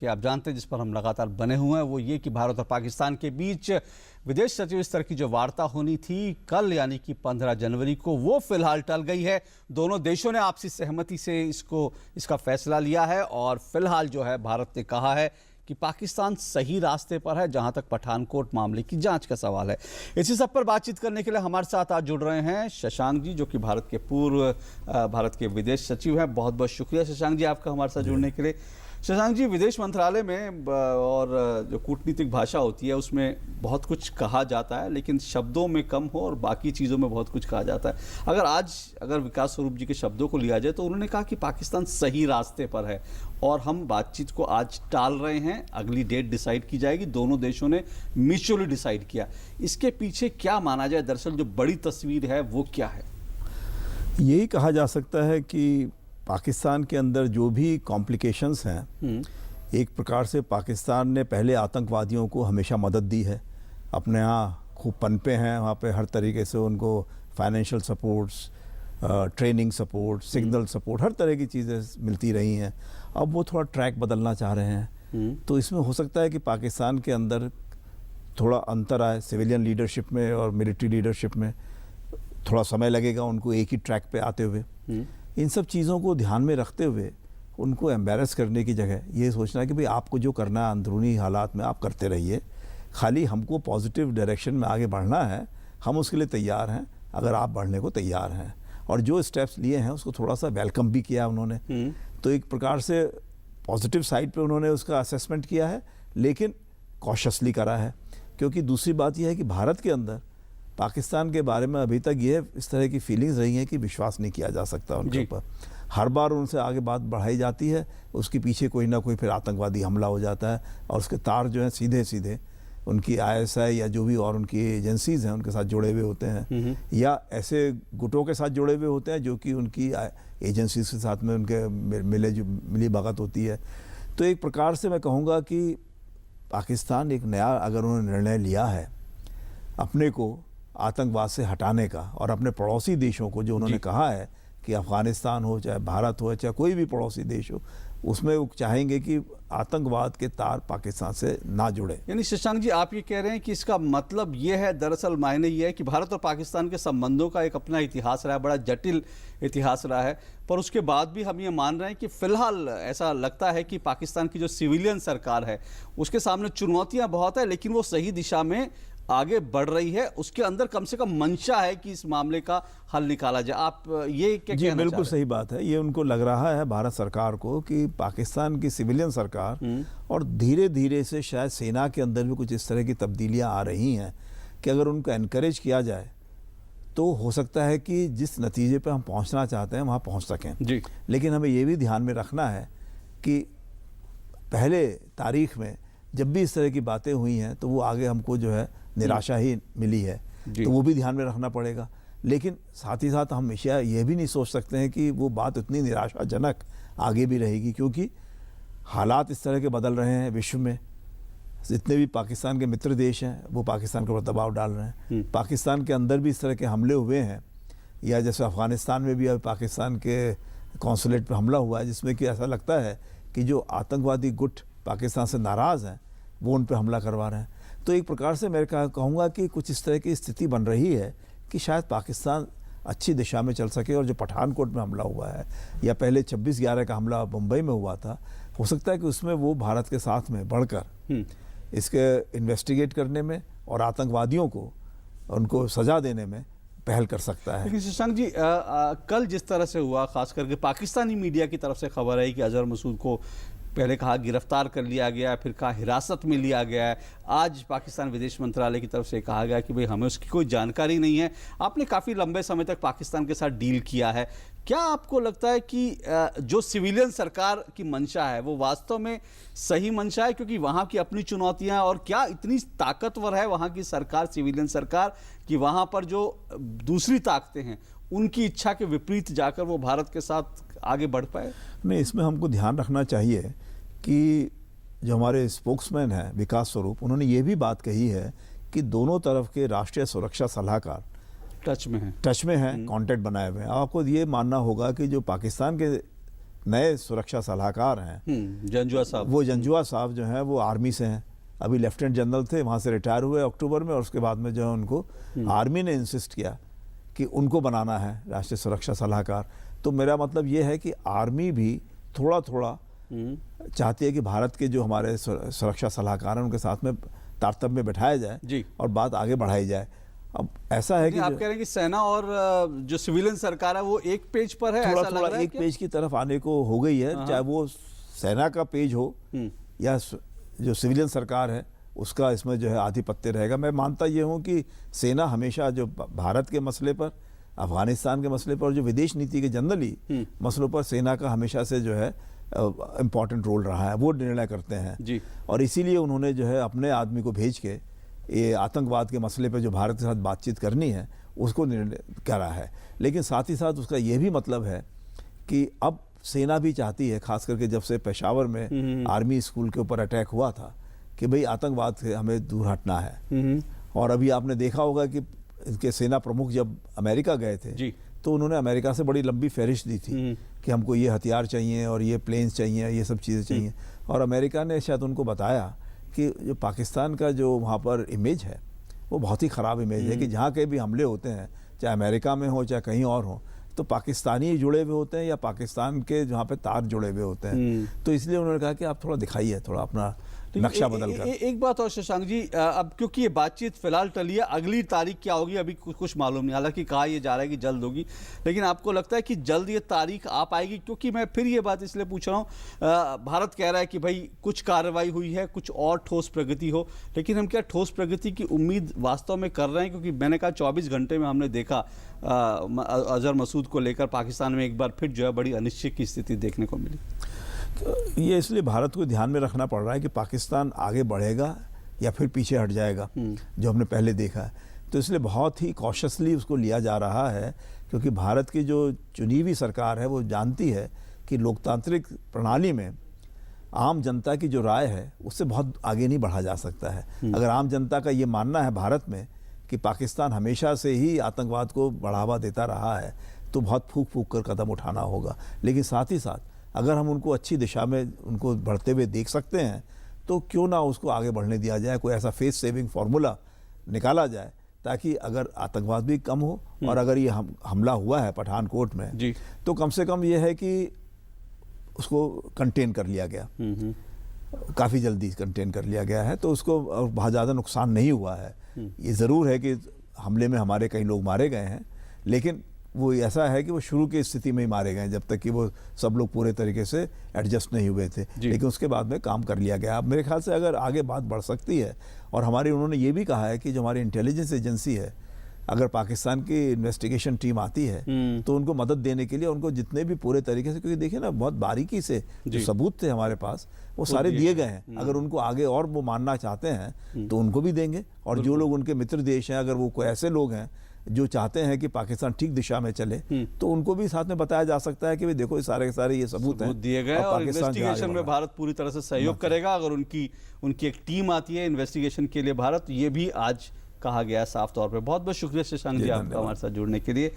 कि आप जानते हैं जिस पर हम लगातार बने हुए हैं वो ये कि भारत और पाकिस्तान के बीच विदेश सचिव स्तर की जो वार्ता होनी थी कल यानी कि 15 जनवरी को, वो फिलहाल टल गई है। दोनों देशों ने आपसी सहमति से इसका फैसला लिया है और फिलहाल जो है भारत ने कहा है कि पाकिस्तान सही रास्ते पर है जहां तक पठानकोट मामले की जांच का सवाल है। इसी सब पर बातचीत करने के लिए हमारे साथ आज जुड़ रहे हैं शशांक जी, जो कि भारत के पूर्व भारत के विदेश सचिव हैं। बहुत बहुत शुक्रिया शशांक जी आपका हमारे साथ जुड़ने के लिए। शशांक जी, विदेश मंत्रालय में और जो कूटनीतिक भाषा होती है उसमें बहुत कुछ कहा जाता है, लेकिन शब्दों में कम हो और बाकी चीज़ों में बहुत कुछ कहा जाता है। अगर विकास स्वरूप जी के शब्दों को लिया जाए तो उन्होंने कहा कि पाकिस्तान सही रास्ते पर है और हम बातचीत को आज टाल रहे हैं, अगली डेट डिसाइड की जाएगी। दोनों देशों ने म्यूचुअली डिसाइड किया। इसके पीछे क्या माना जाए, दरअसल जो बड़ी तस्वीर है वो क्या है? यही कहा जा सकता है कि पाकिस्तान के अंदर जो भी कॉम्प्लिकेशंस हैं, एक प्रकार से पाकिस्तान ने पहले आतंकवादियों को हमेशा मदद दी है। अपने यहाँ खूब पनपे हैं, वहाँ पे हर तरीके से उनको financial supports, training support, signal support, हर तरह की चीज़ें मिलती रही हैं। अब वो थोड़ा ट्रैक बदलना चाह रहे हैं, तो इसमें हो सकता है कि पाकिस्तान के अंदर थोड़ा अंतर आए। सिविलियन लीडरशिप में और मिलिट्री लीडरशिप में थोड़ा समय लगेगा उनको एक ही ट्रैक पे आते हुए। इन सब चीज़ों को ध्यान में रखते हुए उनको एम्बैरस करने की जगह ये सोचना है कि भाई आपको जो करना है अंदरूनी हालात में आप करते रहिए, खाली हमको पॉजिटिव डायरेक्शन में आगे बढ़ना है, हम उसके लिए तैयार हैं अगर आप बढ़ने को तैयार हैं। और जो स्टेप्स लिए हैं उसको थोड़ा सा वेलकम भी किया उन्होंने। तो एक प्रकार से पॉजिटिव साइड पे उन्होंने उसका असेसमेंट किया है, लेकिन कॉशियसली करा है। क्योंकि दूसरी बात यह है कि भारत के अंदर पाकिस्तान के बारे में अभी तक ये इस तरह की फीलिंग्स रही हैं कि विश्वास नहीं किया जा सकता उनके ऊपर। हर बार उनसे आगे बात बढ़ाई जाती है, उसके पीछे कोई ना कोई फिर आतंकवादी हमला हो जाता है और उसके तार जो हैं सीधे सीधे उनकी ISI या जो भी और उनकी एजेंसीज़ हैं उनके साथ जुड़े हुए होते हैं, या ऐसे गुटों के साथ जुड़े हुए होते हैं जो कि उनकी एजेंसीज के साथ में उनके मिली भगत होती है। तो एक प्रकार से मैं कहूँगा कि पाकिस्तान एक नया अगर उन्होंने निर्णय लिया है अपने को आतंकवाद से हटाने का, और अपने पड़ोसी देशों को जो उन्होंने कहा है कि अफ़गानिस्तान हो चाहे भारत हो चाहे कोई भी पड़ोसी देश हो, उसमें वो चाहेंगे कि आतंकवाद के तार पाकिस्तान से ना जुड़े। यानी शशांक जी, आप ये कह रहे हैं कि इसका मतलब ये है, दरअसल मायने ये है कि भारत और पाकिस्तान के संबंधों का एक अपना इतिहास रहा है, बड़ा जटिल इतिहास रहा है, पर उसके बाद भी हम ये मान रहे हैं कि फिलहाल ऐसा लगता है कि पाकिस्तान की जो सिविलियन सरकार है उसके सामने चुनौतियाँ बहुत है, लेकिन वो सही दिशा में आगे बढ़ रही है। उसके अंदर कम से कम मंशा है कि इस मामले का हल निकाला जाए। आप ये क्या कहना? बिल्कुल सही बात है। ये उनको लग रहा है भारत सरकार को कि पाकिस्तान की सिविलियन सरकार और धीरे धीरे से शायद सेना के अंदर भी कुछ इस तरह की तब्दीलियां आ रही हैं कि अगर उनको एनकरेज किया जाए तो हो सकता है कि जिस नतीजे पर हम पहुँचना चाहते हैं वहाँ पहुँच सकें जी। लेकिन हमें ये भी ध्यान में रखना है कि पहले तारीख में जब भी इस तरह की बातें हुई हैं तो वो आगे हमको जो है निराशा ही मिली है, तो वो भी ध्यान में रखना पड़ेगा। लेकिन साथ ही साथ हम हमेशा ये भी नहीं सोच सकते हैं कि वो बात इतनी निराशाजनक आगे भी रहेगी, क्योंकि हालात इस तरह के बदल रहे हैं विश्व में। जितने भी पाकिस्तान के मित्र देश हैं वो पाकिस्तान के ऊपर दबाव डाल रहे हैं। पाकिस्तान के अंदर भी इस तरह के हमले हुए हैं, या जैसे अफ़गानिस्तान में भी अभी पाकिस्तान के कौंसुलेट पर हमला हुआ है, जिसमें कि ऐसा लगता है कि जो आतंकवादी गुट पाकिस्तान से नाराज़ हैं वो उन पर हमला करवा रहे हैं। तो एक प्रकार से मैं कहूँगा कि कुछ इस तरह की स्थिति बन रही है कि शायद पाकिस्तान अच्छी दिशा में चल सके। और जो पठानकोट में हमला हुआ है या पहले 26/11 का हमला मुंबई में हुआ था, हो सकता है कि उसमें वो भारत के साथ में बढ़कर इसके इन्वेस्टिगेट करने में और आतंकवादियों को उनको सज़ा देने में पहल कर सकता है। लेकिन शशांक जी, कल जिस तरह से हुआ, खास करके पाकिस्तानी मीडिया की तरफ से खबर आई कि अजहर मसूद को पहले कहा गिरफ्तार कर लिया गया, फिर कहा हिरासत में लिया गया है। आज पाकिस्तान विदेश मंत्रालय की तरफ से कहा गया कि भाई हमें उसकी कोई जानकारी नहीं है। आपने काफ़ी लंबे समय तक पाकिस्तान के साथ डील किया है। क्या आपको लगता है कि जो सिविलियन सरकार की मंशा है वो वास्तव में सही मंशा है? क्योंकि वहाँ की अपनी चुनौतियाँ, और क्या इतनी ताकतवर है वहाँ की सरकार, सिविलियन सरकार, कि वहाँ पर जो दूसरी ताकतें हैं उनकी इच्छा के विपरीत जाकर वो भारत के साथ आगे बढ़ पाए? नहीं, इसमें हमको ध्यान रखना चाहिए कि जो हमारे स्पोक्समैन हैं विकास स्वरूप, उन्होंने ये भी बात कही है कि दोनों तरफ के राष्ट्रीय सुरक्षा सलाहकार टच में हैं, कांटेक्ट बनाए हुए हैं। आपको ये मानना होगा कि जो पाकिस्तान के नए सुरक्षा सलाहकार हैं, जंजुआ साहब, वो जंजुआ साहब जो हैं वो आर्मी से हैं, अभी लेफ्टिनेंट जनरल थे, वहाँ से रिटायर हुए अक्टूबर में, और उसके बाद में जो है उनको आर्मी ने इंसिस्ट किया कि उनको बनाना है राष्ट्रीय सुरक्षा सलाहकार। तो मेरा मतलब ये है कि आर्मी भी थोड़ा थोड़ा चाहती है कि भारत के जो हमारे सुरक्षा सलाहकार हैं उनके साथ में तारतम्य में बैठाया जाए जी। और बात आगे बढ़ाई जाए। अब ऐसा है कि आप कह रहे हैं कि सेना और जो सिविलियन सरकार है वो एक पेज पर है, थोड़ा ऐसा लग थोड़ा रहा है एक क्या? पेज की तरफ आने को हो गई है, चाहे वो सेना का पेज हो या जो सिविलियन सरकार है उसका इसमें जो है आधिपत्य रहेगा। मैं मानता ये हूँ कि सेना हमेशा जो भारत के मसले पर, अफगानिस्तान के मसले पर, जो विदेश नीति के जनरली मसलों पर सेना का हमेशा से जो है इम्पॉर्टेंट रोल रहा है, वो निर्णय करते हैं जी। और इसीलिए उन्होंने जो है अपने आदमी को भेज के ये आतंकवाद के मसले पे जो भारत के साथ बातचीत करनी है उसको निर्णय करा है। लेकिन साथ ही साथ उसका ये भी मतलब है कि अब सेना भी चाहती है, खास करके जब से पेशावर में आर्मी स्कूल के ऊपर अटैक हुआ था, कि भाई आतंकवाद से हमें दूर हटना है। और अभी आपने देखा होगा कि इनके सेना प्रमुख जब अमेरिका गए थे जी। तो उन्होंने अमेरिका से बड़ी लंबी फहरिस्त दी थी कि हमको ये हथियार चाहिए और ये प्लेन्स चाहिए, ये सब चीज़ें चाहिए। और अमेरिका ने शायद उनको बताया कि जो पाकिस्तान का जो वहाँ पर इमेज है वो बहुत ही ख़राब इमेज है, कि जहाँ कहीं भी हमले होते हैं, चाहे अमेरिका में हो चाहे कहीं और हो, तो पाकिस्तानी जुड़े हुए होते हैं या पाकिस्तान के जहाँ पे तार जुड़े हुए होते हैं। तो इसलिए उन्होंने कहा कि आप थोड़ा दिखाइए, थोड़ा अपना नक्शा बदल कर। एक बात और शशांक जी, अब क्योंकि ये बातचीत फिलहाल टली है, अगली तारीख क्या होगी अभी कुछ मालूम नहीं, हालांकि कहा ये जा रहा है कि जल्द होगी, लेकिन आपको लगता है कि जल्द ये तारीख आ पाएगी? क्योंकि मैं फिर ये बात इसलिए पूछ रहा हूँ, भारत कह रहा है कि भाई कुछ कार्रवाई हुई है, कुछ और ठोस प्रगति हो, लेकिन हम क्या ठोस प्रगति की उम्मीद वास्तव में कर रहे हैं? क्योंकि मैंने कहा 24 घंटे में हमने देखा अजहर मसूद को लेकर पाकिस्तान में एक बार फिर जो है बड़ी अनिश्चित की स्थिति देखने को मिली। ये इसलिए भारत को ध्यान में रखना पड़ रहा है कि पाकिस्तान आगे बढ़ेगा या फिर पीछे हट जाएगा, जो हमने पहले देखा है। तो इसलिए बहुत ही कॉशियसली उसको लिया जा रहा है, क्योंकि भारत की जो चुनी हुई सरकार है वो जानती है कि लोकतांत्रिक प्रणाली में आम जनता की जो राय है उससे बहुत आगे नहीं बढ़ा जा सकता है। अगर आम जनता का ये मानना है भारत में कि पाकिस्तान हमेशा से ही आतंकवाद को बढ़ावा देता रहा है, तो बहुत फूक फूक कर कदम उठाना होगा। लेकिन साथ ही साथ अगर हम उनको अच्छी दिशा में उनको बढ़ते हुए देख सकते हैं तो क्यों ना उसको आगे बढ़ने दिया जाए, कोई ऐसा फेस सेविंग फार्मूला निकाला जाए ताकि अगर आतंकवाद भी कम हो, और अगर ये हमला हुआ है पठानकोट में जी। तो कम से कम ये है कि उसको कंटेन कर लिया गया, काफ़ी जल्दी कंटेन कर लिया गया है, तो उसको बहुत ज़्यादा नुकसान नहीं हुआ है। ये ज़रूर है कि हमले में हमारे कई लोग मारे गए हैं, लेकिन वो ऐसा है कि वो शुरू की स्थिति में ही मारे गए, जब तक कि वो सब लोग पूरे तरीके से एडजस्ट नहीं हुए थे। लेकिन उसके बाद में काम कर लिया गया। अब मेरे ख्याल से अगर आगे बात बढ़ सकती है, और हमारी उन्होंने ये भी कहा है कि जो हमारी इंटेलिजेंस एजेंसी है, अगर पाकिस्तान की इन्वेस्टिगेशन टीम आती है तो उनको मदद देने के लिए उनको जितने भी पूरे तरीके से, क्योंकि देखिए ना बहुत बारीकी से जो सबूत थे हमारे पास वो सारे दिए गए हैं। अगर उनको आगे और वो मानना चाहते हैं तो उनको भी देंगे, और जो लोग उनके मित्र देश हैं, अगर वो कोई ऐसे लोग हैं जो चाहते हैं कि पाकिस्तान ठीक दिशा में चले, तो उनको भी साथ में बताया जा सकता है कि भाई देखो ये सारे के सारे ये सबूत हैं दिए गए, और इन्वेस्टिगेशन में भारत पूरी तरह से सहयोग करेगा। अगर उनकी एक टीम आती है इन्वेस्टिगेशन के लिए भारत, ये भी आज कहा गया है साफ तौर पे। बहुत बहुत शुक्रिया शशांक जी आपका हमारे साथ जुड़ने के लिए।